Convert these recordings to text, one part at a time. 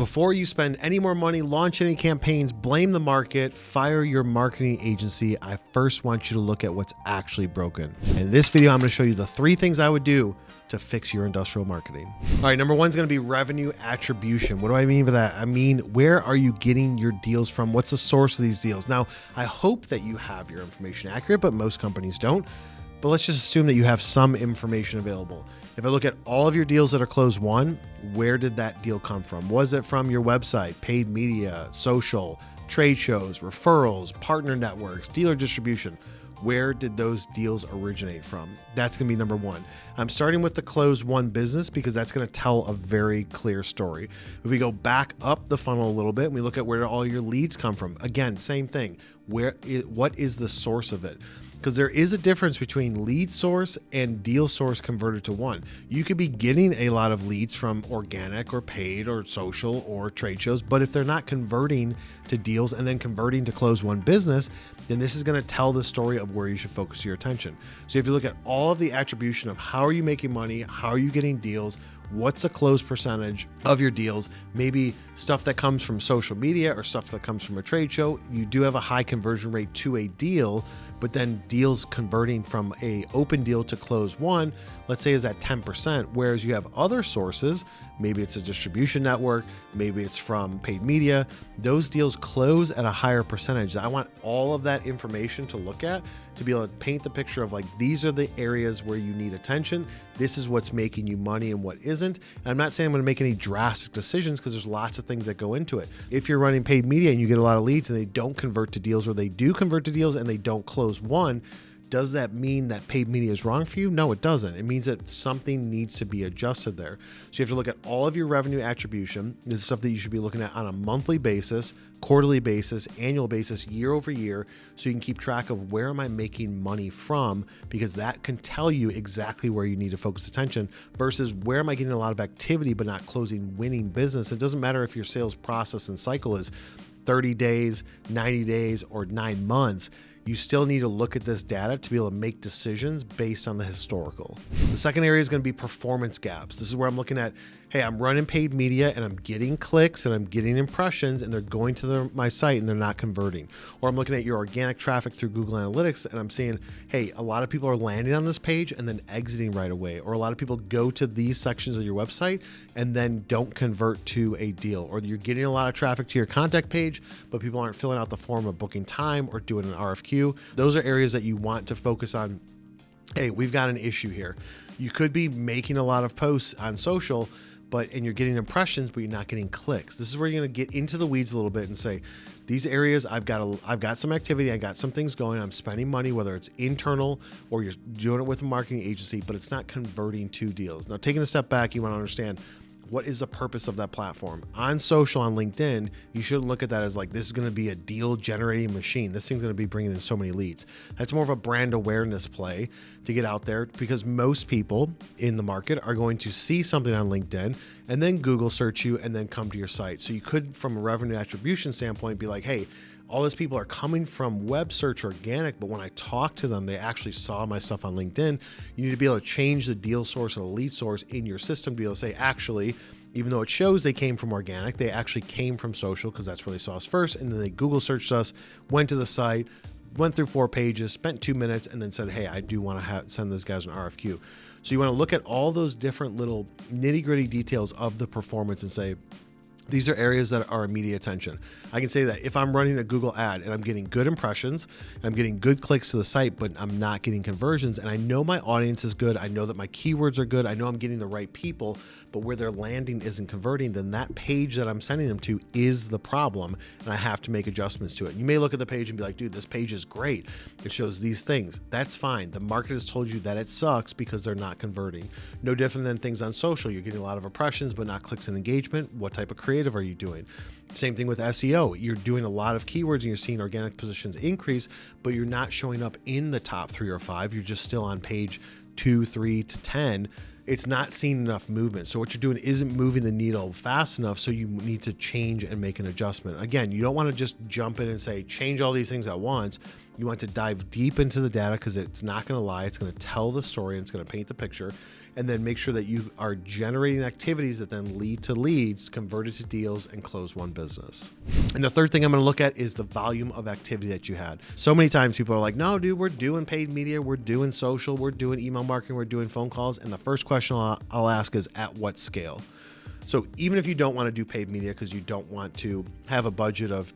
before you spend any more money, launch any campaigns, blame the market, fire your marketing agency, I first want you to look at what's actually broken. In this video, I'm going to show you the 3 things I would do to fix your industrial marketing. All right, number 1 is going to be revenue attribution. What do I mean by that? I mean, where are you getting your deals from? What's the source of these deals? Now, I hope that you have your information accurate, but most companies don't. But let's just assume that you have some information available. If I look at all of your deals that are closed won, where did that deal come from? Was it from your website, paid media, social, trade shows, referrals, partner networks, dealer distribution? Where did those deals originate from? That's gonna be number 1. I'm starting with the closed won business because that's gonna tell a very clear story. If we go back up the funnel a little bit and we look at where all your leads come from, again, same thing. What is the source of it? Because there is a difference between lead source and deal source converted to one. You could be getting a lot of leads from organic or paid or social or trade shows, but if they're not converting to deals and then converting to close one business, then this is going to tell the story of where you should focus your attention. So if you look at all of the attribution of how are you making money, how are you getting deals, what's the close percentage of your deals, maybe stuff that comes from social media or stuff that comes from a trade show, you do have a high conversion rate to a deal, but then deals converting from a open deal to close one, let's say is at 10%, whereas you have other sources, maybe it's a distribution network, maybe it's from paid media, those deals close at a higher percentage. I want all of that information to look at to be able to paint the picture of like, these are the areas where you need attention. This is what's making you money and what isn't. And I'm not saying I'm going to make any drastic decisions because there's lots of things that go into it. If you're running paid media and you get a lot of leads and they don't convert to deals, or they do convert to deals and they don't close one, does that mean that paid media is wrong for you? No, it doesn't. It means that something needs to be adjusted there. So you have to look at all of your revenue attribution. This is stuff that you should be looking at on a monthly basis, quarterly basis, annual basis, year over year, so you can keep track of where am I making money from, because that can tell you exactly where you need to focus attention versus where am I getting a lot of activity but not closing winning business. It doesn't matter if your sales process and cycle is 30 days, 90 days, or 9 months. You still need to look at this data to be able to make decisions based on the historical. The second area is going to be performance gaps. This is where I'm looking at, hey, I'm running paid media and I'm getting clicks and I'm getting impressions and they're going to my site and they're not converting. Or I'm looking at your organic traffic through Google Analytics and I'm seeing, hey, a lot of people are landing on this page and then exiting right away. Or a lot of people go to these sections of your website and then don't convert to a deal. Or you're getting a lot of traffic to your contact page, but people aren't filling out the form of booking time or doing an RFQ. Those are areas that you want to focus on. Hey, we've got an issue here. You could be making a lot of posts on social, and you're getting impressions, but you're not getting clicks. This is where you're going to get into the weeds a little bit and say, these areas, I've got some activity, I got some things going, I'm spending money, whether it's internal or you're doing it with a marketing agency, but it's not converting to deals. Now, taking a step back, you want to understand, what is the purpose of that platform? On social, on LinkedIn, you shouldn't look at that as like, this is going to be a deal generating machine. This thing's going to be bringing in so many leads. That's more of a brand awareness play to get out there, because most people in the market are going to see something on LinkedIn and then Google search you and then come to your site. So you could, from a revenue attribution standpoint, be like, hey, all those people are coming from web search organic, but when I talk to them, they actually saw my stuff on LinkedIn. You need to be able to change the deal source and the lead source in your system to be able to say, actually, even though it shows they came from organic, they actually came from social because that's where they saw us first. And then they Google searched us, went to the site, went through 4 pages, spent 2 minutes, and then said, hey, I do want to send this guys an RFQ. So you want to look at all those different little nitty gritty details of the performance and say, these are areas that are immediate attention. I can say that if I'm running a Google ad and I'm getting good impressions, I'm getting good clicks to the site, but I'm not getting conversions, and I know my audience is good, I know that my keywords are good, I know I'm getting the right people, but where they're landing isn't converting, then that page that I'm sending them to is the problem, and I have to make adjustments to it. You may look at the page and be like, dude, this page is great. It shows these things. That's fine. The market has told you that it sucks because they're not converting. No different than things on social. You're getting a lot of impressions, but not clicks and engagement. What type of creative are you doing? Same thing with SEO. You're doing a lot of keywords and you're seeing organic positions increase, but you're not showing up in the top 3 or 5. You're just still on page 2, 3 to 10. It's not seeing enough movement. So what you're doing isn't moving the needle fast enough. So you need to change and make an adjustment. Again, you don't want to just jump in and say, change all these things at once. You want to dive deep into the data because it's not going to lie. It's going to tell the story and it's going to paint the picture. And then make sure that you are generating activities that then lead to leads, converted to deals, and close one business. And the third thing I'm going to look at is the volume of activity that you had. So many times people are like, no, dude, we're doing paid media, we're doing social, we're doing email marketing, we're doing phone calls. And the first question I'll ask is, at what scale? So even if you don't want to do paid media because you don't want to have a budget of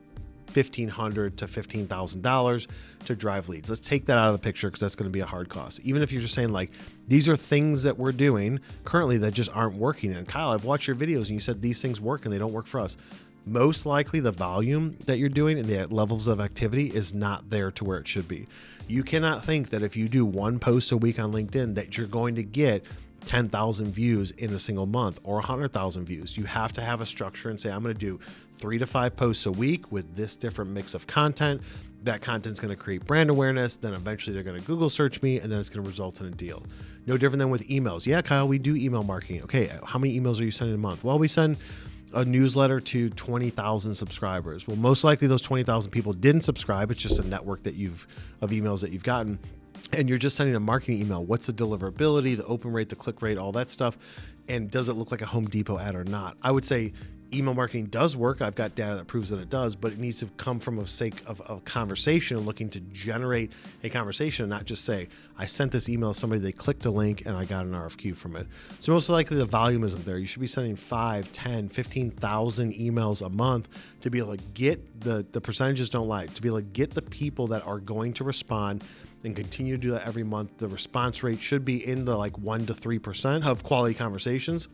$1,500 to $15,000 to drive leads, let's take that out of the picture because that's going to be a hard cost. Even if you're just saying like, these are things that we're doing currently that just aren't working. And Kyle, I've watched your videos and you said these things work and they don't work for us. Most likely the volume that you're doing and the levels of activity is not there to where it should be. You cannot think that if you do one post a week on LinkedIn that you're going to get 10,000 views in a single month or 100,000 views. You have to have a structure and say, I'm going to do 3 to 5 posts a week with this different mix of content. That content's going to create brand awareness. Then eventually they're going to Google search me and then it's going to result in a deal. No different than with emails. Yeah, Kyle, we do email marketing. Okay, how many emails are you sending a month? Well, we send a newsletter to 20,000 subscribers. Well, most likely those 20,000 people didn't subscribe. It's just a network that of emails that you've gotten. And you're just sending a marketing email. What's the deliverability, the open rate, the click rate, all that stuff? And does it look like a Home Depot ad or not? I would say email marketing does work. I've got data that proves that it does, but it needs to come from a sake of a conversation, looking to generate a conversation and not just say, I sent this email to somebody, they clicked a link and I got an RFQ from it. So most likely the volume isn't there. You should be sending 5, 10, 15,000 emails a month to be able to get the percentages don't lie, to be able to get the people that are going to respond and continue to do that every month. The response rate should be in the like 1 to 3% of quality conversations.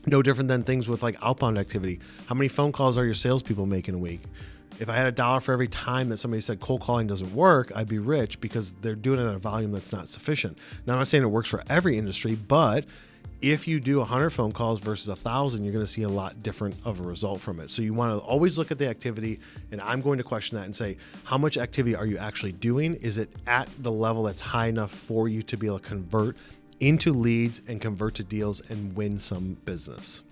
No different than things with like outbound activity. How many phone calls are your salespeople making a week? If I had $1 for every time that somebody said cold calling doesn't work, I'd be rich because they're doing it at a volume that's not sufficient. Now, I'm not saying it works for every industry, but if you do 100 phone calls versus 1,000, you're going to see a lot different of a result from it. So you want to always look at the activity, and I'm going to question that and say, how much activity are you actually doing? Is it at the level that's high enough for you to be able to convert into leads and convert to deals and win some business?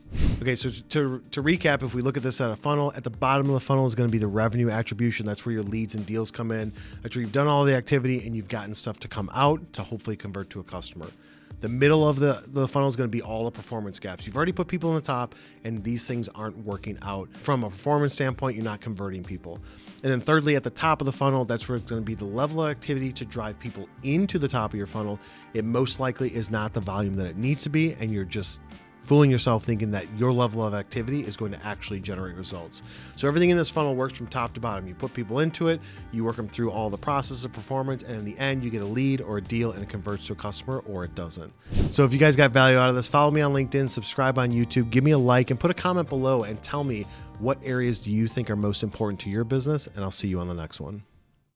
Okay, so to recap, if we look at this at a funnel, at the bottom of the funnel is going to be the revenue attribution. That's where your leads and deals come in. That's where you've done all the activity and you've gotten stuff to come out to hopefully convert to a customer. The middle of the funnel is going to be all the performance gaps. You've already put people in the top and these things aren't working out. From a performance standpoint, you're not converting people. And then thirdly, at the top of the funnel, that's where it's going to be the level of activity to drive people into the top of your funnel. It most likely is not the volume that it needs to be, and you're just fooling yourself thinking that your level of activity is going to actually generate results. So everything in this funnel works from top to bottom. You put people into it, you work them through all the process of performance, and in the end, you get a lead or a deal and it converts to a customer or it doesn't. So if you guys got value out of this, follow me on LinkedIn, subscribe on YouTube, give me a like, and put a comment below and tell me what areas do you think are most important to your business, and I'll see you on the next one.